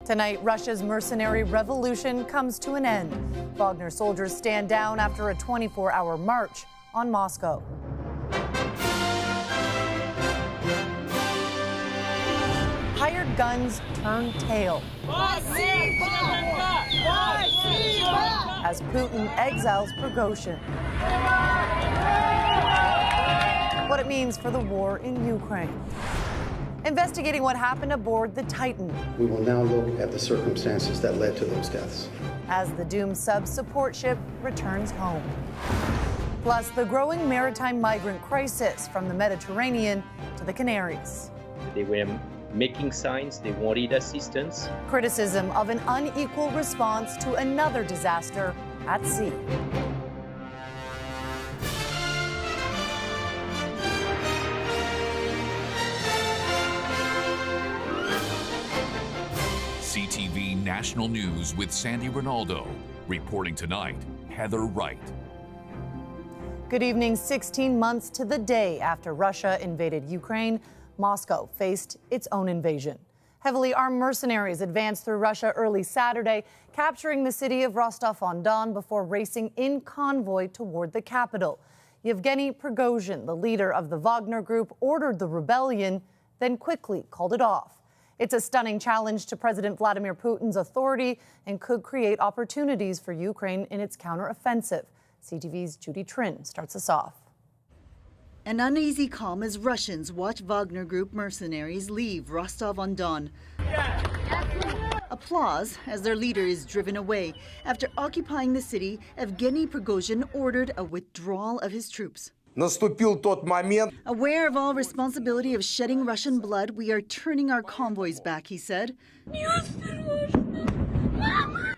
Tonight, Russia's mercenary revolution comes to an end. Wagner soldiers stand down after a 24-hour march on Moscow. Hired guns turn tail as Putin exiles Prigozhin. What it means for the war in Ukraine. Investigating what happened aboard the Titan. We will now look at the circumstances that led to those deaths. As the doomed sub support ship returns home. Plus, the growing maritime migrant crisis from the Mediterranean to the Canaries. They were making signs, they wanted assistance. Criticism of an unequal response to another disaster at sea. CTV National News with Sandy Ronaldo. Reporting tonight, Heather Wright. Good evening. 16 months to the day after Russia invaded Ukraine, Moscow faced its own invasion. Heavily armed mercenaries advanced through Russia early Saturday, capturing the city of Rostov-on-Don before racing in convoy toward the capital. Yevgeny Prigozhin, the leader of the Wagner group, ordered the rebellion, then quickly called it off. It's a stunning challenge to President Vladimir Putin's authority and could create opportunities for Ukraine in its counteroffensive. CTV's Judy Trin starts us off. An uneasy calm as Russians watch Wagner Group mercenaries leave Rostov-on-Don. Applause as their leader is driven away. After occupying the city, Yevgeny Prigozhin ordered a withdrawal of his troops. Aware of all responsibility of shedding Russian blood, we are turning our convoys back, he said.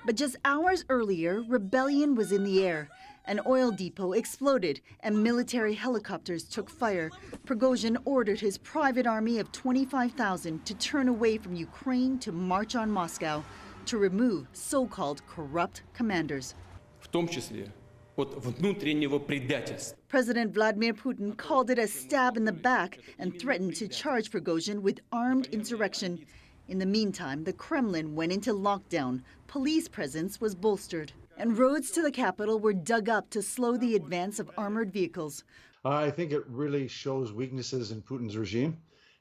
But just hours earlier, rebellion was in the air. An oil depot exploded and military helicopters took fire. Prigozhin ordered his private army of 25,000 to turn away from Ukraine to march on Moscow to remove so-called corrupt commanders. President Vladimir Putin called it a stab in the back and threatened to charge Prigozhin with armed insurrection. In the meantime, the Kremlin went into lockdown. Police presence was bolstered, and roads to the capital were dug up to slow the advance of armored vehicles. I think it really shows weaknesses in Putin's regime,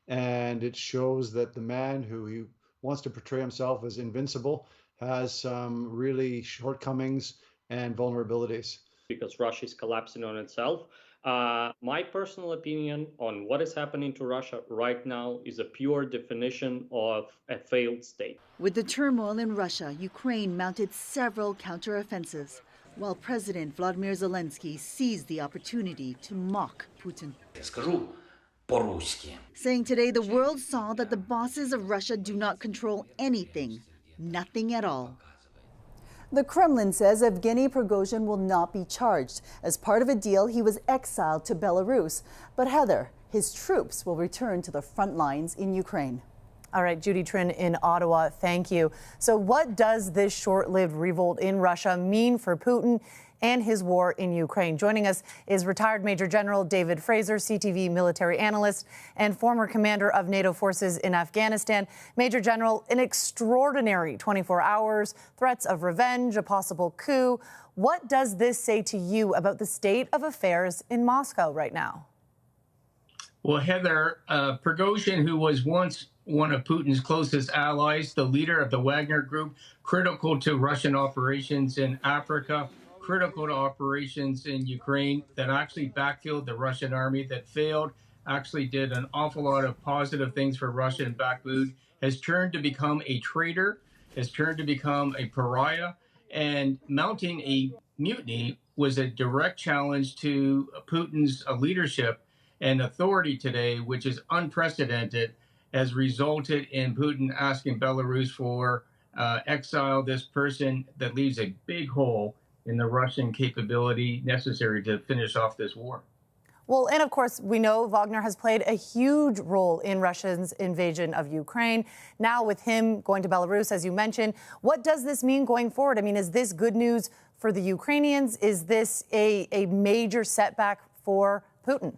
and it shows that the man who he wants to portray himself as invincible has some really shortcomings and vulnerabilities. Because Russia is collapsing on itself. My personal opinion on what is happening to Russia right now is a pure definition of a failed state. With the turmoil in Russia, Ukraine mounted several counteroffensives, while President Vladimir Zelensky seized the opportunity to mock Putin. Saying today the world saw that the bosses of Russia do not control anything, nothing at all. The Kremlin says Yevgeny Prigozhin will not be charged. As part of a deal, he was exiled to Belarus. But Heather, his troops will return to the front lines in Ukraine. All right, Judy Trin in Ottawa, thank you. So what does this short-lived revolt in Russia mean for Putin and his war in Ukraine? Joining us is retired Major General David Fraser, CTV military analyst and former commander of NATO forces in Afghanistan. Major General, an extraordinary 24 hours, threats of revenge, a possible coup. What does this say to you about the state of affairs in Moscow right now? Well, Heather, Prigozhin, who was once one of Putin's closest allies, the leader of the Wagner group, critical to Russian operations in Africa, critical to operations in Ukraine, that actually backfilled the Russian army that failed, actually did an awful lot of positive things for Russia in Bakhmut, has turned to become a traitor, has turned to become a pariah, and mounting a mutiny was a direct challenge to Putin's leadership and authority today, which is unprecedented, has resulted in Putin asking Belarus for exile this person that leaves a big hole in the Russian capability necessary to finish off this war. Well, and of course, we know Wagner has played a huge role in Russia's invasion of Ukraine. Now with him going to Belarus, as you mentioned, what does this mean going forward? I mean, is this good news for the Ukrainians? Is this a major setback for Putin?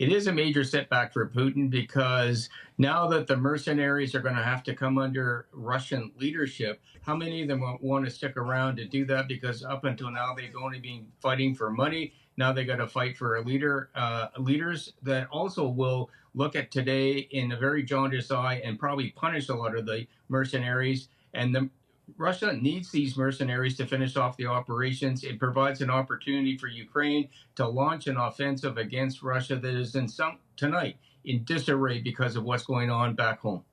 it is a major setback for Putin, because now that the mercenaries are going to have to come under Russian leadership, how many of them want to stick around to do that? Because up until now, they've only been fighting for money. Now they got to fight for a leaders that also will look at today in a very jaundiced eye and probably punish a lot of the mercenaries. And Russia needs these mercenaries to finish off the operations. It provides an opportunity for Ukraine to launch an offensive against Russia that is tonight in disarray because of what's going on back home.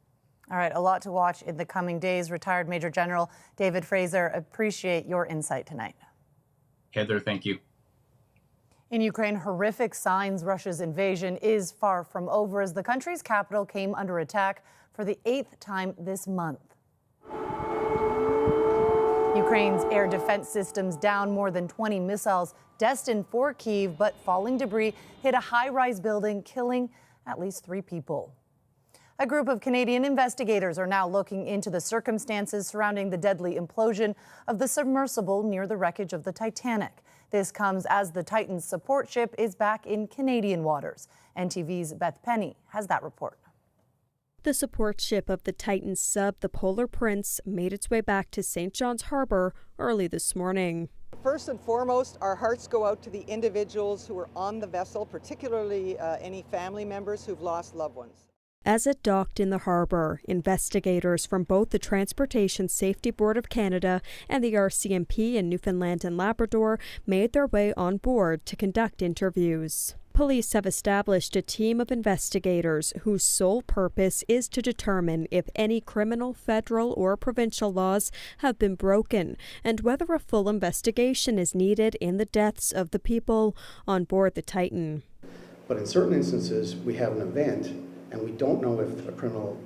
All right, a lot to watch in the coming days. Retired Major General David Fraser, appreciate your insight tonight. Heather, thank you. In Ukraine, horrific signs Russia's invasion is far from over as the country's capital came under attack for the 8th time this month. Ukraine's air defense systems down more than 20 missiles destined for Kyiv, but falling debris hit a high-rise building, killing at least 3 people. A group of Canadian investigators are now looking into the circumstances surrounding the deadly implosion of the submersible near the wreckage of the Titanic. This comes as the Titan's support ship is back in Canadian waters. NTV's Beth Penny has that report. The support ship of the Titan sub, the Polar Prince, made its way back to St. John's Harbour early this morning. First and foremost, our hearts go out to the individuals who were on the vessel, particularly any family members who've lost loved ones. As it docked in the harbour, investigators from both the Transportation Safety Board of Canada and the RCMP in Newfoundland and Labrador made their way on board to conduct interviews. Police have established a team of investigators whose sole purpose is to determine if any criminal, federal or provincial laws have been broken and whether a full investigation is needed in the deaths of the people on board the Titan. But in certain instances, we have an event and we don't know if a criminal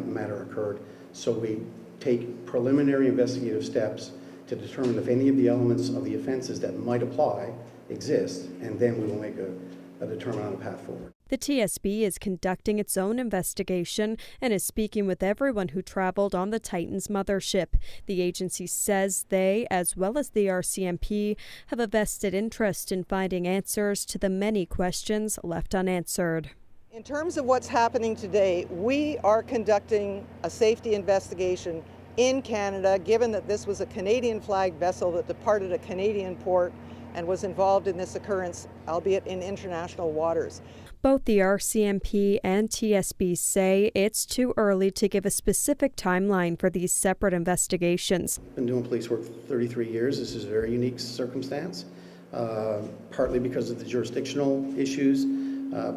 matter occurred, so we take preliminary investigative steps to determine if any of the elements of the offenses that might apply exist, and then we will make a determine on a path forward. The TSB is conducting its own investigation and is speaking with everyone who traveled on the Titan's mothership. The agency says they, as well as the RCMP, have a vested interest in finding answers to the many questions left unanswered. In terms of what's happening today, we are conducting a safety investigation in Canada, given that this was a Canadian flagged vessel that departed a Canadian port and was involved in this occurrence, albeit in international waters. Both the RCMP and TSB say it's too early to give a specific timeline for these separate investigations. I've been doing police work for 33 years. This is a very unique circumstance, partly because of the jurisdictional issues,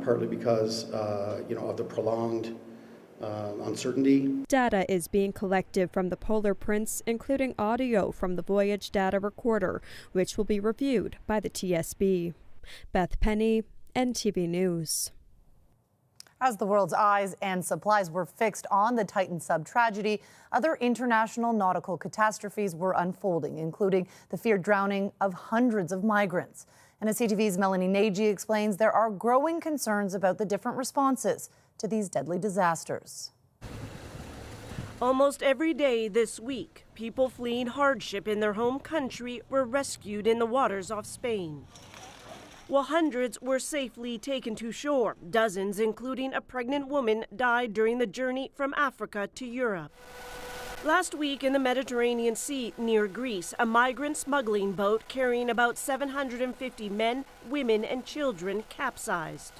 partly because of the prolonged uncertainty. Data is being collected from the Polar Prince, including audio from the voyage data recorder, which will be reviewed by the TSB. Beth Penny, NTV News. As the world's eyes and supplies were fixed on the Titan sub tragedy, other international nautical catastrophes were unfolding, including the feared drowning of hundreds of migrants. And as CTV's Melanie Nagy explains, there are growing concerns about the different responses to these deadly disasters. Almost every day this week, people fleeing hardship in their home country were rescued in the waters off Spain. While hundreds were safely taken to shore, dozens, including a pregnant woman, died during the journey from Africa to Europe. Last week in the Mediterranean Sea near Greece, a migrant smuggling boat carrying about 750 men, women, and children capsized.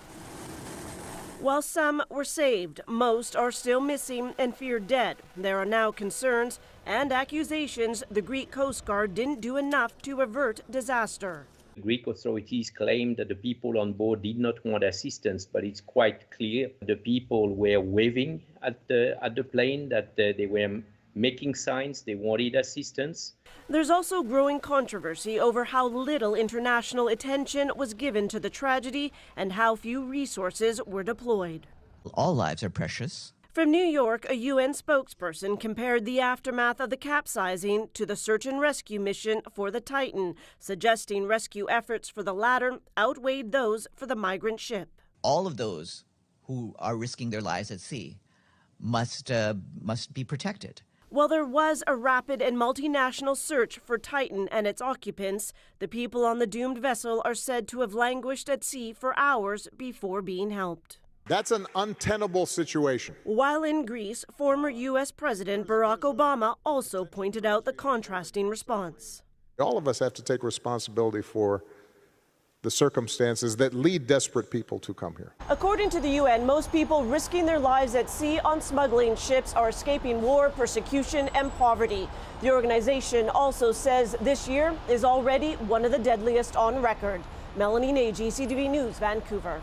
While some were saved, most are still missing and feared dead. There are now concerns and accusations the Greek Coast Guard didn't do enough to avert disaster. Greek authorities claim that the people on board did not want assistance, but it's quite clear the people were waving at the plane, that they were making signs they wanted assistance. There's also growing controversy over how little international attention was given to the tragedy and how few resources were deployed. All lives are precious. From New York, a UN spokesperson compared the aftermath of the capsizing to the search and rescue mission for the Titan, suggesting rescue efforts for the latter outweighed those for the migrant ship. All of those who are risking their lives at sea must be protected. While there was a rapid and multinational search for Titan and its occupants, the people on the doomed vessel are said to have languished at sea for hours before being helped. That's an untenable situation. While in Greece, former U.S. President Barack Obama also pointed out the contrasting response. All of us have to take responsibility for the circumstances that lead desperate people to come here. According to the UN, most people risking their lives at sea on smuggling ships are escaping war, persecution, and poverty. The organization also says this year is already one of the deadliest on record. Melanie Nagy, CTV News, Vancouver.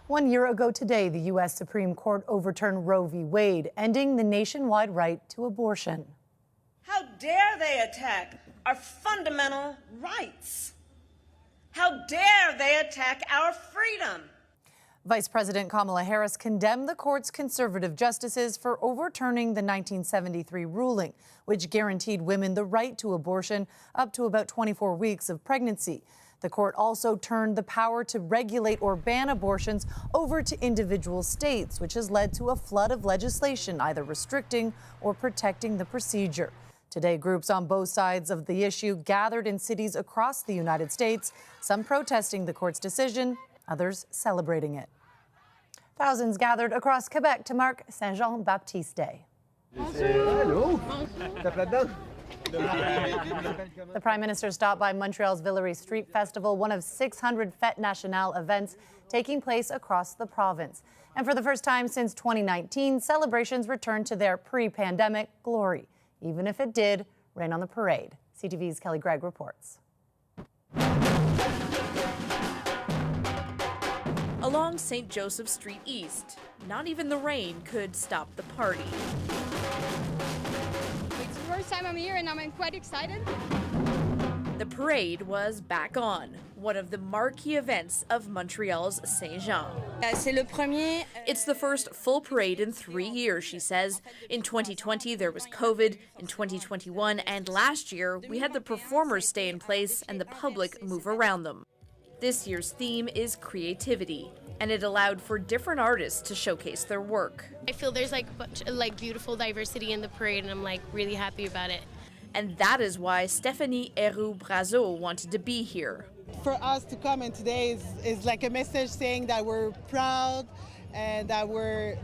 1 year ago today, the U.S. Supreme Court overturned Roe v. Wade, ending the nationwide right to abortion. How dare they attack our fundamental rights? How dare they attack our freedom? Vice President Kamala Harris condemned the court's conservative justices for overturning the 1973 ruling, which guaranteed women the right to abortion up to about 24 weeks of pregnancy. The court also turned the power to regulate or ban abortions over to individual states, which has led to a flood of legislation either restricting or protecting the procedure. Today, groups on both sides of the issue gathered in cities across the United States, some protesting the court's decision, others celebrating it. Thousands gathered across Quebec to mark Saint-Jean-Baptiste Day. The Prime Minister stopped by Montreal's Villeray Street Festival, one of 600 Fete Nationale events taking place across the province. And for the first time since 2019, celebrations returned to their pre-pandemic glory, even if it did rain on the parade. CTV's Kelly Gregg reports. Along St. Joseph Street East, not even the rain could stop the party. It's the first time I'm here and I'm quite excited. The parade was back on, one of the marquee events of Montreal's Saint-Jean. It's the first full parade in 3 years, she says. In 2020, there was COVID. In 2021 and last year, we had the performers stay in place and the public move around them. This year's theme is creativity, and it allowed for different artists to showcase their work. I feel there's beautiful diversity in the parade, and I'm really happy about it. And that is why Stéphanie Héroux-Brazeau wanted to be here. For us to come in today is like a message saying that we're proud and that we're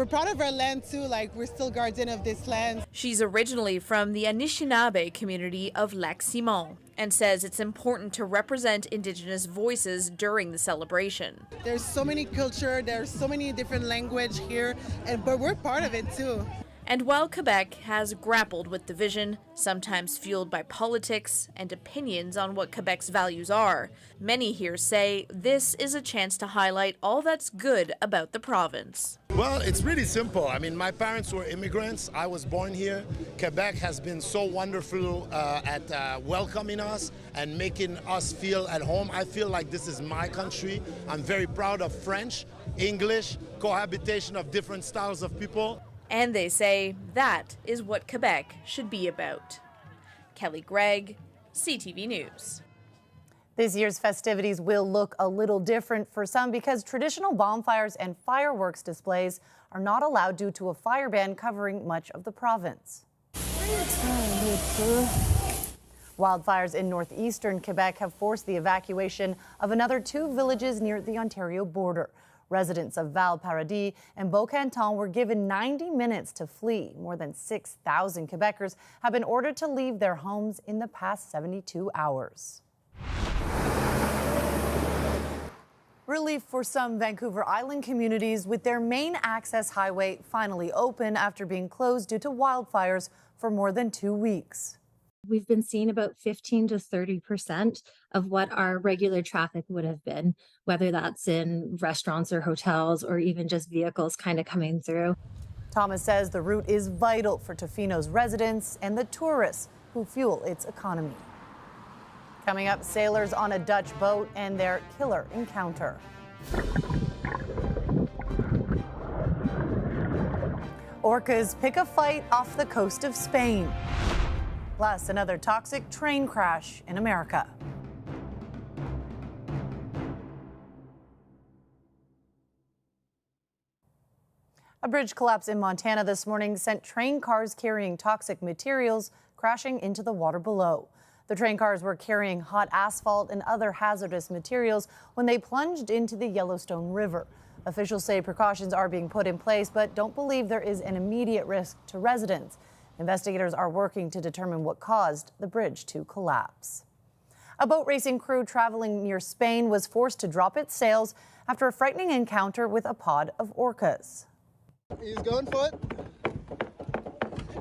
proud of our land too, like we're still guardian of this land. She's originally from the Anishinaabe community of Lac-Simon and says it's important to represent Indigenous voices during the celebration. There's so many culture, there's so many different language here, but we're part of it too. And while Quebec has grappled with division, sometimes fueled by politics and opinions on what Quebec's values are, many here say this is a chance to highlight all that's good about the province. Well, it's really simple. I mean, my parents were immigrants. I was born here. Quebec has been so wonderful at welcoming us and making us feel at home. I feel like this is my country. I'm very proud of French, English, cohabitation of different styles of people. And they say that is what Quebec should be about. Kelly Gregg, CTV News. This year's festivities will look a little different for some because traditional bonfires and fireworks displays are not allowed due to a fire ban covering much of the province. Wildfires in northeastern Quebec have forced the evacuation of another 2 villages near the Ontario border. Residents of Val-Paradis and Beaucanton were given 90 minutes to flee. More than 6,000 Quebecers have been ordered to leave their homes in the past 72 hours. Relief for some Vancouver Island communities with their main access highway finally open after being closed due to wildfires for more than 2 weeks. We've been seeing about 15 to 30% of what our regular traffic would have been, whether that's in restaurants or hotels or even just vehicles kind of coming through. Thomas says the route is vital for Tofino's residents and the tourists who fuel its economy. Coming up, sailors on a Dutch boat and their killer encounter. Orcas pick a fight off the coast of Spain. Plus, another toxic train crash in America. A A bridge collapse in Montana this morning sent train cars carrying toxic materials crashing into the water below. The train cars were carrying hot asphalt and other hazardous materials when they plunged into the Yellowstone River. Officials say precautions are being put in place, but don't believe there is an immediate risk to residents. Investigators are working to determine what caused the bridge to collapse. A boat racing crew traveling near Spain was forced to drop its sails after a frightening encounter with a pod of orcas. He's going for it.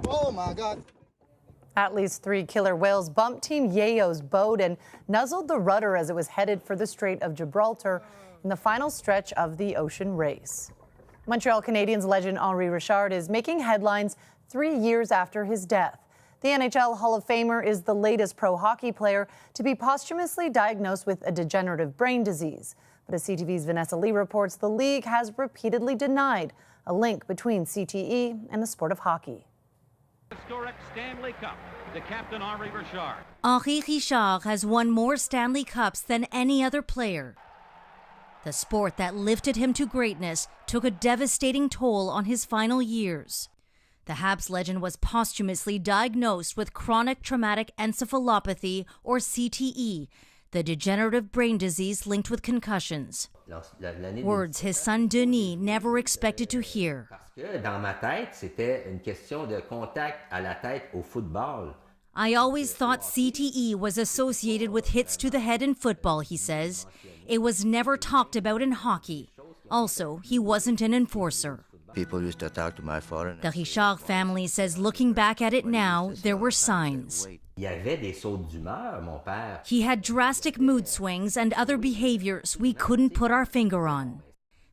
Oh my God. At least 3 killer whales bumped Team Yayo's boat and nuzzled the rudder as it was headed for the Strait of Gibraltar in the final stretch of the ocean race. Montreal Canadiens legend Henri Richard is making headlines 3 years after his death. The NHL Hall of Famer is the latest pro hockey player to be posthumously diagnosed with a degenerative brain disease. But as CTV's Vanessa Lee reports, the league has repeatedly denied a link between CTE and the sport of hockey. Historic Stanley Cup to Captain Henri Richard. Henri Richard has won more Stanley Cups than any other player. The sport that lifted him to greatness took a devastating toll on his final years. The Habs legend was posthumously diagnosed with chronic traumatic encephalopathy, or CTE, the degenerative brain disease linked with concussions. Words his son Denis never expected to hear. I always thought CTE was associated with hits to the head in football, he says. It was never talked about in hockey. Also, he wasn't an enforcer. People used to talk to my father. The Richard family says looking back at it now, there were signs. He had drastic mood swings and other behaviors we couldn't put our finger on.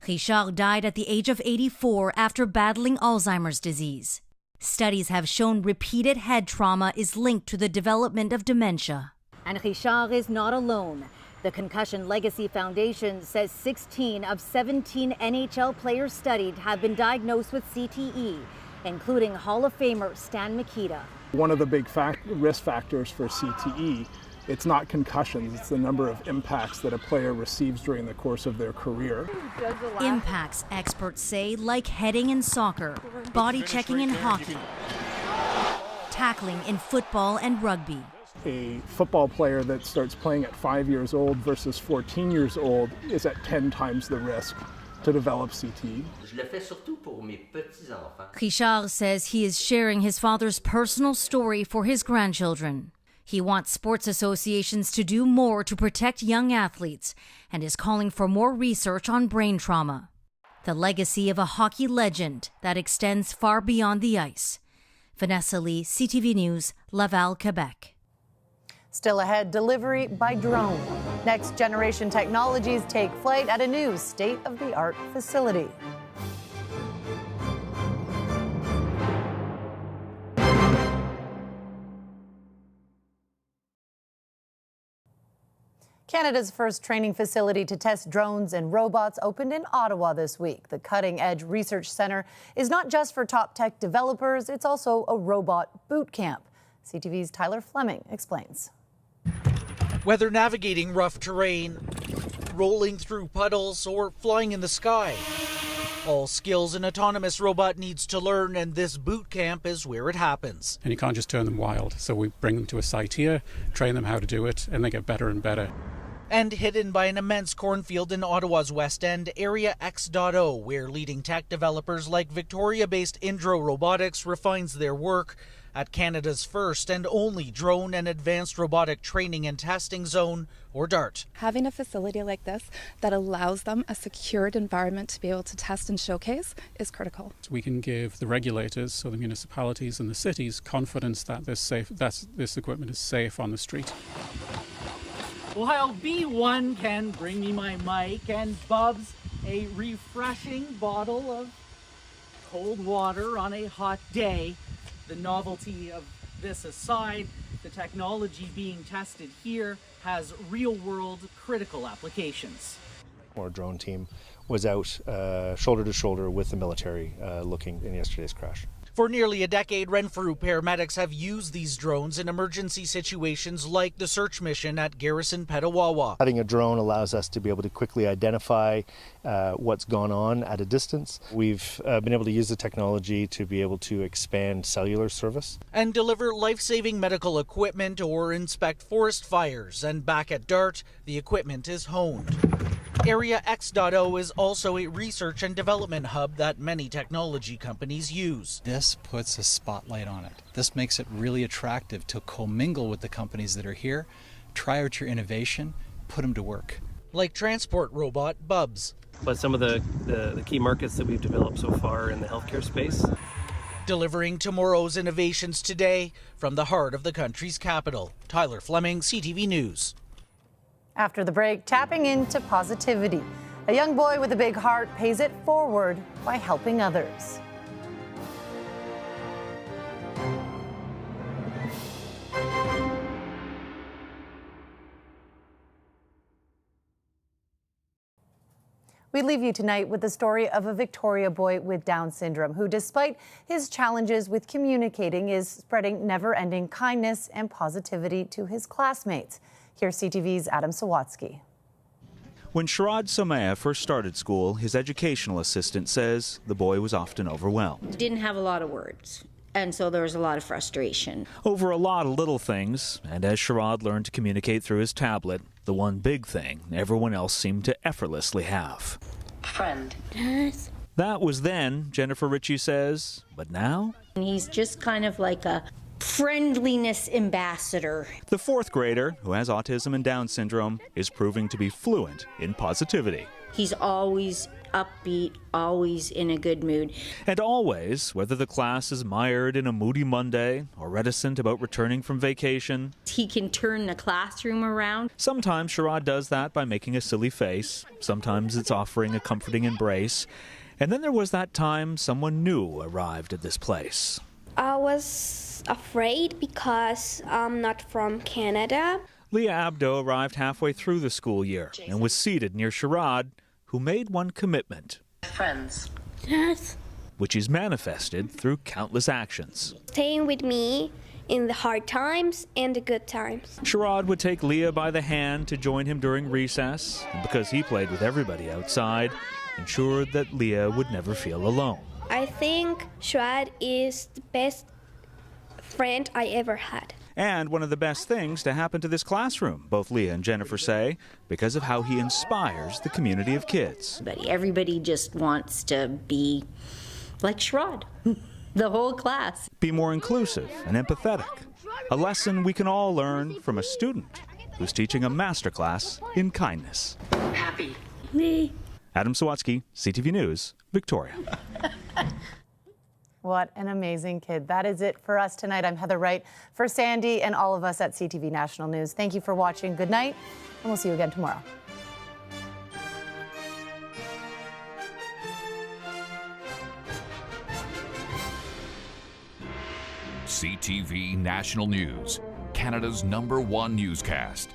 Richard died at the age of 84 after battling Alzheimer's disease. Studies have shown repeated head trauma is linked to the development of dementia. And Richard is not alone. The Concussion Legacy Foundation says 16 of 17 NHL players studied have been diagnosed with CTE, including Hall of Famer Stan Mikita. One of the big risk factors for CTE, it's not concussions, it's the number of impacts that a player receives during the course of their career. Impacts, experts say, like heading in soccer, body checking in hockey, tackling in football and rugby. A football player that starts playing at 5 years old versus 14 years old is at 10 times the risk to develop CTE. Richard says he is sharing his father's personal story for his grandchildren. He wants sports associations to do more to protect young athletes and is calling for more research on brain trauma. The legacy of a hockey legend that extends far beyond the ice. Vanessa Lee, CTV News, Laval, Quebec. Still ahead, delivery by drone. Next generation technologies take flight at a new state-of-the-art facility. Canada's first training facility to test drones and robots opened in Ottawa this week. The Cutting Edge Research Center is not just for top tech developers, it's also a robot boot camp. CTV's Tyler Fleming explains. Whether navigating rough terrain, rolling through puddles, or flying in the sky, all skills an autonomous robot needs to learn, and this boot camp is where it happens. And you can't just turn them wild, so we bring them to a site here, train them how to do it, and they get better and better. And hidden by an immense cornfield in Ottawa's West End, Area X.O, where leading tech developers like Victoria-based Indro Robotics refines their work at Canada's first and only drone and advanced robotic training and testing zone, or DART. Having a facility like this that allows them a secured environment to be able to test and showcase is critical. We can give the regulators, so the municipalities and the cities, confidence that this equipment is safe on the street. While B1 can bring me my mic and Bubs a refreshing bottle of cold water on a hot day, the novelty of this aside, the technology being tested here has real-world critical applications. Our drone team was out shoulder to shoulder with the military looking in yesterday's crash. For nearly a decade, Renfrew paramedics have used these drones in emergency situations like the search mission at Garrison Petawawa. Having a drone allows us to be able to quickly identify what's gone on at a distance. We've been able to use the technology to be able to expand cellular service. And deliver life-saving medical equipment or inspect forest fires. And back at DART, the equipment is honed. Area X.O is also a research and development hub that many technology companies use. This puts a spotlight on it. This makes it really attractive to commingle with the companies that are here, try out your innovation, put them to work. Like transport robot Bubs. But some of the key markets that we've developed so far in the healthcare space. Delivering tomorrow's innovations today from the heart of the country's capital. Tyler Fleming, CTV News. After the break, tapping into positivity. A young boy with a big heart pays it forward by helping others. We leave you tonight with the story of a Victoria boy with Down syndrome who, despite his challenges with communicating, is spreading never-ending kindness and positivity to his classmates. Here's CTV's Adam Sawatsky. When Sharad Somaya first started school, his educational assistant says the boy was often overwhelmed. Didn't have a lot of words, and so there was a lot of frustration. Over a lot of little things, and as Sharad learned to communicate through his tablet, the one big thing everyone else seemed to effortlessly have. Friend. That was then, Jennifer Ritchie says, but now? He's just kind of like a friendliness ambassador. The fourth grader, who has autism and Down syndrome, is proving to be fluent in positivity. He's always upbeat, always in a good mood. And always, whether the class is mired in a moody Monday or reticent about returning from vacation, he can turn the classroom around. Sometimes Sharad does that by making a silly face. Sometimes it's offering a comforting embrace. And then there was that time someone new arrived at this place. I was afraid because I'm not from Canada. Leah Abdo arrived halfway through the school year and was seated near Sharad, who made one commitment. Friends. Yes. Which is manifested through countless actions. Staying with me in the hard times and the good times. Sharad would take Leah by the hand to join him during recess, and because he played with everybody outside, ensured that Leah would never feel alone. I think Sharad is the best friend I ever had. And one of the best things to happen to this classroom, both Leah and Jennifer say, because of how he inspires the community of kids. Everybody just wants to be like Sharad, the whole class. Be more inclusive and empathetic. A lesson we can all learn from a student who's teaching a masterclass in kindness. Happy. Me. Adam Sawatsky, CTV News, Victoria. What an amazing kid. That is it for us tonight. I'm Heather Wright for Sandy and all of us at CTV National News. Thank you for watching. Good night, and we'll see you again tomorrow. CTV National News, Canada's #1 newscast.